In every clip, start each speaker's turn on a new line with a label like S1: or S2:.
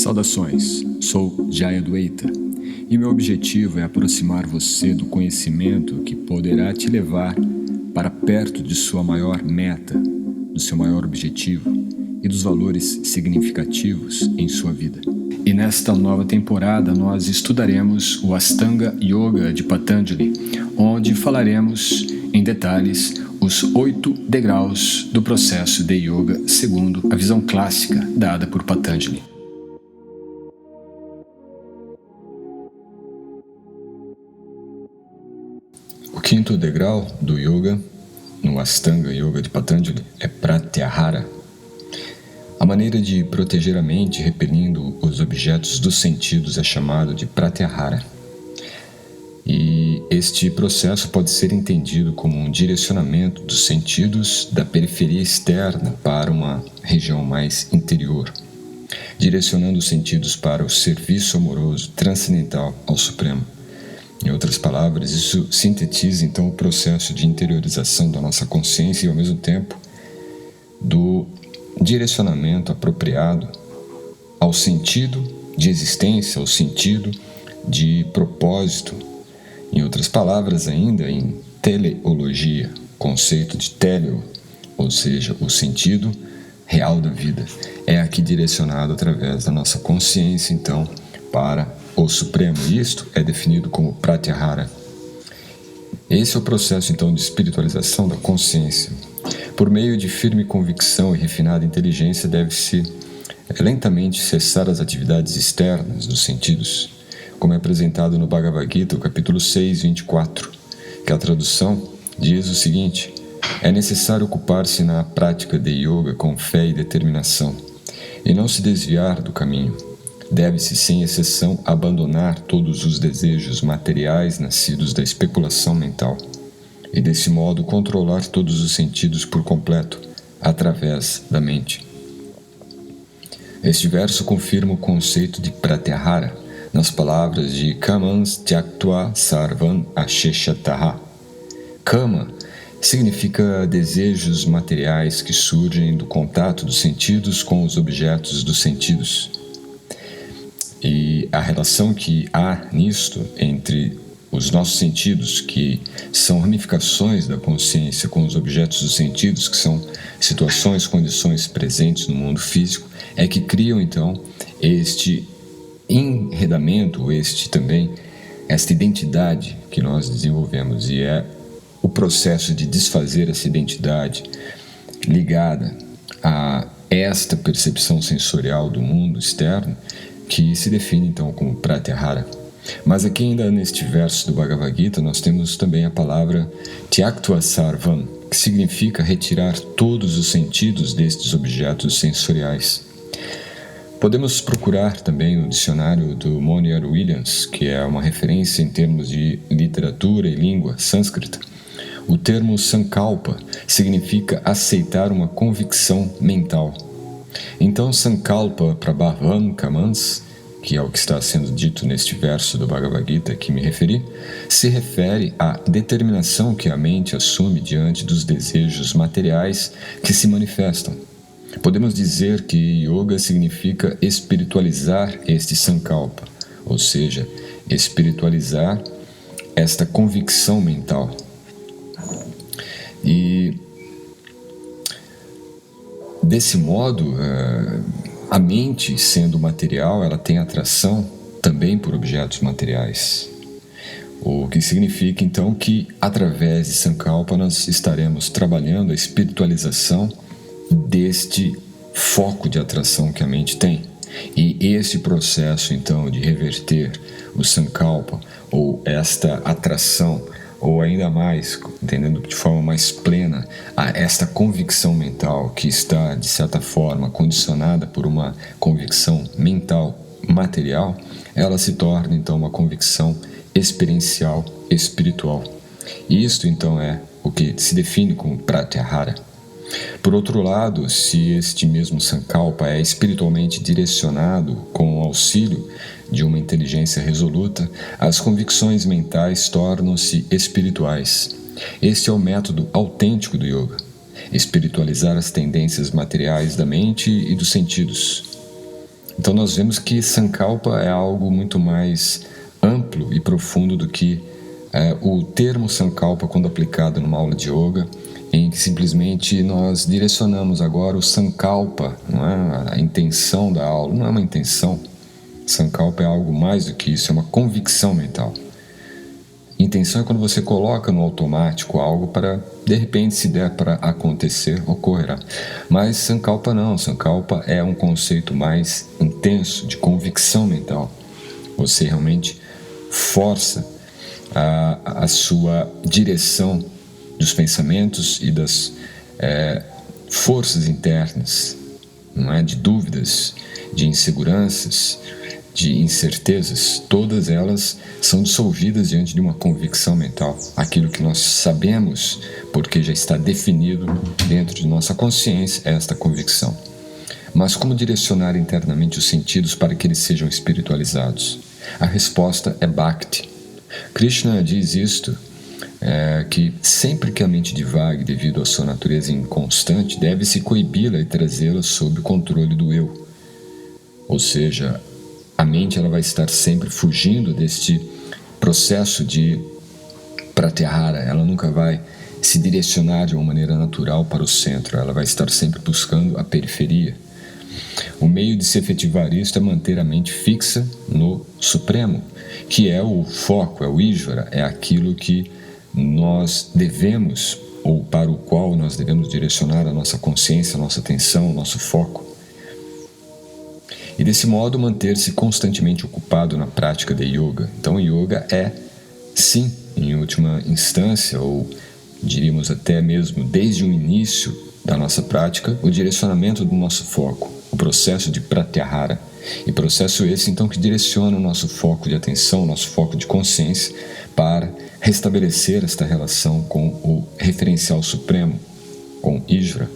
S1: Saudações, sou Jaya Dwaita e meu objetivo é aproximar você do conhecimento que poderá te levar para perto de sua maior meta, do seu maior objetivo e dos valores significativos em sua vida. E nesta nova temporada nós estudaremos o Ashtanga Yoga de Patanjali, onde falaremos em detalhes os 8 degraus do processo de yoga segundo a visão clássica dada por Patanjali. O quinto degrau do yoga, no Ashtanga Yoga de Patanjali, é Pratyahara. A maneira de proteger a mente repelindo os objetos dos sentidos é chamado de Pratyahara. E este processo pode ser entendido como um direcionamento dos sentidos da periferia externa para uma região mais interior, direcionando os sentidos para o serviço amoroso transcendental ao Supremo. Em outras palavras, isso sintetiza então o processo de interiorização da nossa consciência e ao mesmo tempo do direcionamento apropriado ao sentido de existência, ao sentido de propósito. Em outras palavras ainda, em teleologia, conceito de teleo, ou seja, o sentido real da vida, é aqui direcionado através da nossa consciência, então, para o Supremo. E isto é definido como Pratyahara. Esse é o processo, então, de espiritualização da consciência. Por meio de firme convicção e refinada inteligência, deve-se lentamente cessar as atividades externas dos sentidos, como é apresentado no Bhagavad Gita, o capítulo 6, 24, que a tradução diz o seguinte: é necessário ocupar-se na prática de yoga com fé e determinação, e não se desviar do caminho. Deve-se, sem exceção, abandonar todos os desejos materiais nascidos da especulação mental, e desse modo controlar todos os sentidos por completo, através da mente. Este verso confirma o conceito de Pratyahara nas palavras de Kamans Tyaktva Sarvan Asheshataha. Kama significa desejos materiais que surgem do contato dos sentidos com os objetos dos sentidos. E a relação que há nisto entre os nossos sentidos, que são ramificações da consciência, com os objetos dos sentidos, que são situações, condições presentes no mundo físico, é que criam então este enredamento, esta identidade que nós desenvolvemos, e é o processo de desfazer essa identidade ligada a esta percepção sensorial do mundo externo que se define então como Pratyahara. Mas aqui ainda neste verso do Bhagavad Gita nós temos também a palavra Tyaktva Sarvam, que significa retirar todos os sentidos destes objetos sensoriais. Podemos procurar também no dicionário do Monier Williams, que é uma referência em termos de literatura e língua sânscrita. O termo sankalpa significa aceitar uma convicção mental. Então, sankalpa prabhavam kamans, que é o que está sendo dito neste verso do Bhagavad Gita que me referi, se refere à determinação que a mente assume diante dos desejos materiais que se manifestam. Podemos dizer que yoga significa espiritualizar este sankalpa, ou seja, espiritualizar esta convicção mental. E desse modo, a mente, sendo material, ela tem atração também por objetos materiais. O que significa então que através de sankalpa nós estaremos trabalhando a espiritualização deste foco de atração que a mente tem. E esse processo então de reverter o sankalpa, ou esta atração, ou ainda mais, entendendo de forma mais plena, a esta convicção mental que está, de certa forma, condicionada por uma convicção mental material, ela se torna então uma convicção experiencial, espiritual. E isto então é o que se define como Pratyahara. Por outro lado, se este mesmo sankalpa é espiritualmente direcionado com o auxílio de uma inteligência resoluta, as convicções mentais tornam-se espirituais. Este é o método autêntico do yoga: espiritualizar as tendências materiais da mente e dos sentidos. Então nós vemos que Sankalpa é algo muito mais amplo e profundo do que o termo Sankalpa quando aplicado numa aula de yoga, em que simplesmente nós direcionamos agora o Sankalpa, não é? A intenção da aula, não é uma intenção. Sankalpa é algo mais do que isso, é uma convicção mental. Intenção é quando você coloca no automático algo para, de repente, se der para acontecer, ocorrerá. Mas Sankalpa não, Sankalpa é um conceito mais intenso, de convicção mental. Você realmente força a sua direção dos pensamentos e das forças internas, não é? De dúvidas, de inseguranças, de incertezas, todas elas são dissolvidas diante de uma convicção mental. Aquilo que nós sabemos, porque já está definido dentro de nossa consciência, é esta convicção. Mas como direcionar internamente os sentidos para que eles sejam espiritualizados? A resposta é Bhakti. Krishna diz isto, que sempre que a mente divague devido à sua natureza inconstante, deve-se coibi-la e trazê-la sob o controle do eu. Ou seja, a mente ela vai estar sempre fugindo deste processo de pratyahara, ela nunca vai se direcionar de uma maneira natural para o centro, ela vai estar sempre buscando a periferia. O meio de se efetivar isto é manter a mente fixa no Supremo, que é o foco, é o Ishvara, é aquilo que nós devemos, ou para o qual nós devemos direcionar a nossa consciência, a nossa atenção, o nosso foco. E desse modo manter-se constantemente ocupado na prática de yoga. Então yoga é, sim, em última instância, ou diríamos até mesmo desde o início da nossa prática, o direcionamento do nosso foco, o processo de pratyahara. E processo esse então que direciona o nosso foco de atenção, o nosso foco de consciência para restabelecer esta relação com o referencial supremo, com Ishvara.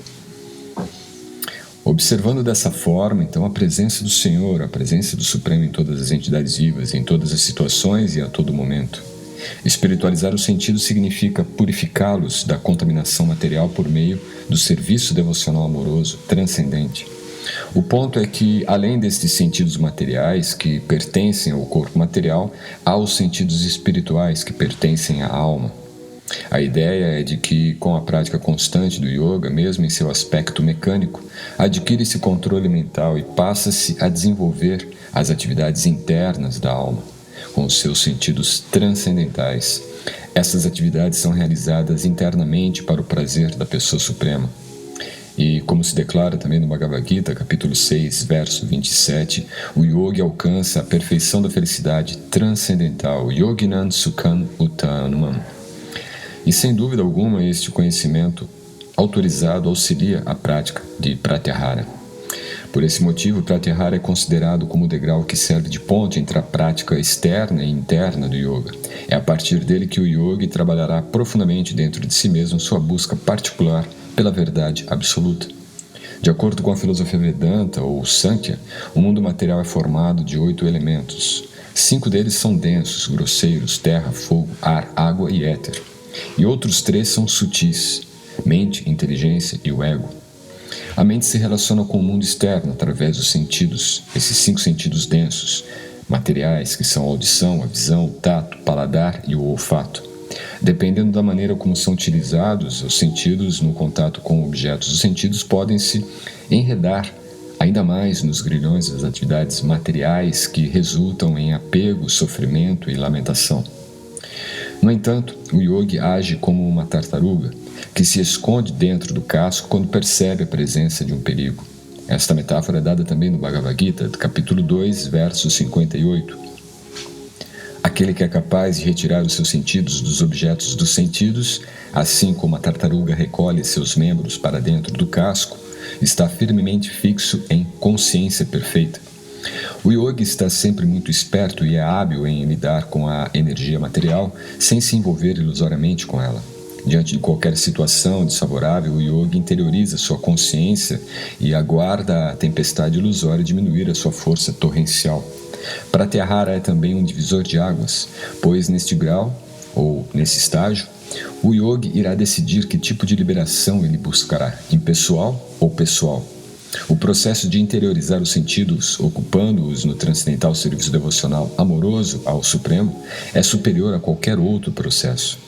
S1: Observando dessa forma, então, a presença do Senhor, a presença do Supremo em todas as entidades vivas, em todas as situações e a todo momento. Espiritualizar os sentidos significa purificá-los da contaminação material por meio do serviço devocional amoroso transcendente. O ponto é que, além destes sentidos materiais que pertencem ao corpo material, há os sentidos espirituais que pertencem à alma. A ideia é de que, com a prática constante do yoga, mesmo em seu aspecto mecânico, adquire-se controle mental e passa-se a desenvolver as atividades internas da alma, com os seus sentidos transcendentais. Essas atividades são realizadas internamente para o prazer da pessoa suprema. E, como se declara também no Bhagavad Gita, capítulo 6, verso 27, o yogi alcança a perfeição da felicidade transcendental, yoginan sukham uttanamam. E sem dúvida alguma, este conhecimento autorizado auxilia a prática de pratyahara. Por esse motivo, pratyahara é considerado como o degrau que serve de ponte entre a prática externa e interna do yoga. É a partir dele que o yogi trabalhará profundamente dentro de si mesmo sua busca particular pela verdade absoluta. De acordo com a filosofia Vedanta ou Sankhya, o mundo material é formado de 8 elementos. 5 deles são densos, grosseiros, terra, fogo, ar, água e éter. E outros 3 são sutis, mente, inteligência e o ego. A mente se relaciona com o mundo externo através dos sentidos, esses 5 sentidos densos, materiais, que são a audição, a visão, o tato, o paladar e o olfato. Dependendo da maneira como são utilizados os sentidos no contato com objetos, os sentidos podem se enredar ainda mais nos grilhões das atividades materiais que resultam em apego, sofrimento e lamentação. No entanto, o yogi age como uma tartaruga que se esconde dentro do casco quando percebe a presença de um perigo. Esta metáfora é dada também no Bhagavad Gita, capítulo 2, verso 58. Aquele que é capaz de retirar os seus sentidos dos objetos dos sentidos, assim como a tartaruga recolhe seus membros para dentro do casco, está firmemente fixo em consciência perfeita. O yogi está sempre muito esperto e é hábil em lidar com a energia material sem se envolver ilusoriamente com ela. Diante de qualquer situação desfavorável, o yogi interioriza sua consciência e aguarda a tempestade ilusória diminuir a sua força torrencial. Pratyahara é também um divisor de águas, pois neste grau, ou nesse estágio, o yogi irá decidir que tipo de liberação ele buscará, impessoal ou pessoal. O processo de interiorizar os sentidos, ocupando-os no transcendental serviço devocional amoroso ao Supremo, é superior a qualquer outro processo.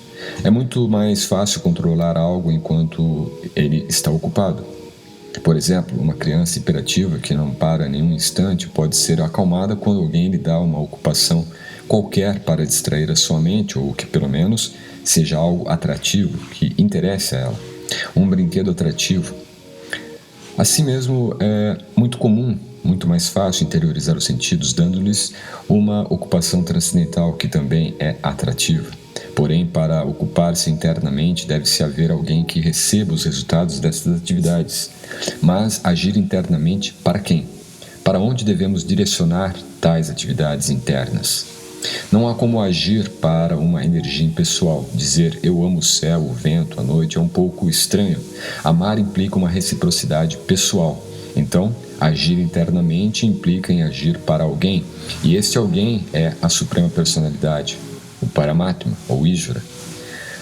S1: É muito mais fácil controlar algo enquanto ele está ocupado. Por exemplo, uma criança hiperativa que não para nenhum instante pode ser acalmada quando alguém lhe dá uma ocupação qualquer para distrair a sua mente, ou que pelo menos seja algo atrativo, que interesse a ela. Um brinquedo atrativo. Assim mesmo, é muito comum, muito mais fácil interiorizar os sentidos, dando-lhes uma ocupação transcendental que também é atrativa. Porém, para ocupar-se internamente, deve-se haver alguém que receba os resultados dessas atividades. Mas agir internamente para quem? Para onde devemos direcionar tais atividades internas? Não há como agir para uma energia impessoal. Dizer eu amo o céu, o vento, a noite é um pouco estranho. Amar implica uma reciprocidade pessoal. Então, agir internamente implica em agir para alguém. E este alguém é a Suprema Personalidade, o Paramatma, ou Ishvara.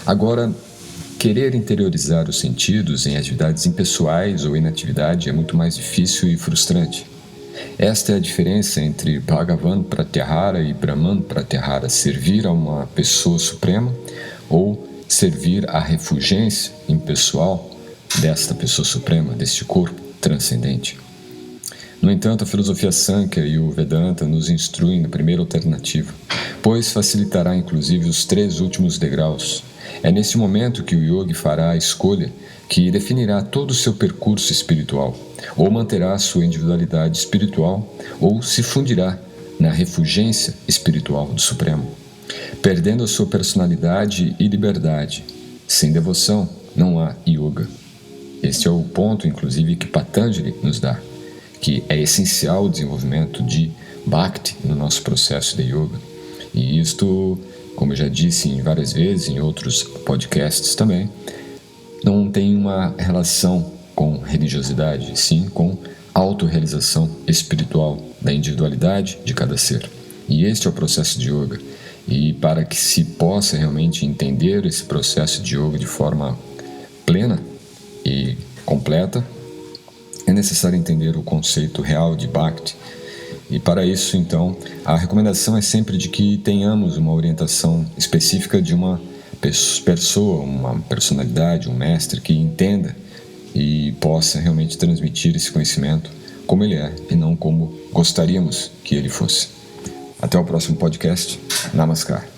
S1: Agora, querer interiorizar os sentidos em atividades impessoais ou inatividade é muito mais difícil e frustrante. Esta é a diferença entre Bhagavan Pratyahara e Brahman Pratyahara, servir a uma pessoa suprema ou servir à refulgência impessoal desta pessoa suprema, deste corpo transcendente. No entanto, a filosofia Sankhya e o Vedanta nos instruem na primeira alternativa, pois facilitará inclusive os 3 últimos degraus. É nesse momento que o yogi fará a escolha que definirá todo o seu percurso espiritual, ou manterá sua individualidade espiritual, ou se fundirá na refulgência espiritual do Supremo, perdendo a sua personalidade e liberdade. Sem devoção não há yoga. Este é o ponto, inclusive, que Patanjali nos dá, que é essencial o desenvolvimento de Bhakti no nosso processo de yoga. E isto, como eu já disse várias vezes em outros podcasts também, não tem uma relação com religiosidade, sim com autorrealização espiritual da individualidade de cada ser. E este é o processo de yoga. E para que se possa realmente entender esse processo de yoga de forma plena e completa, é necessário entender o conceito real de Bhakti. E para isso, então, a recomendação é sempre de que tenhamos uma orientação específica de uma pessoa, uma personalidade, um mestre que entenda e possa realmente transmitir esse conhecimento como ele é e não como gostaríamos que ele fosse. Até o próximo podcast. Namaskar.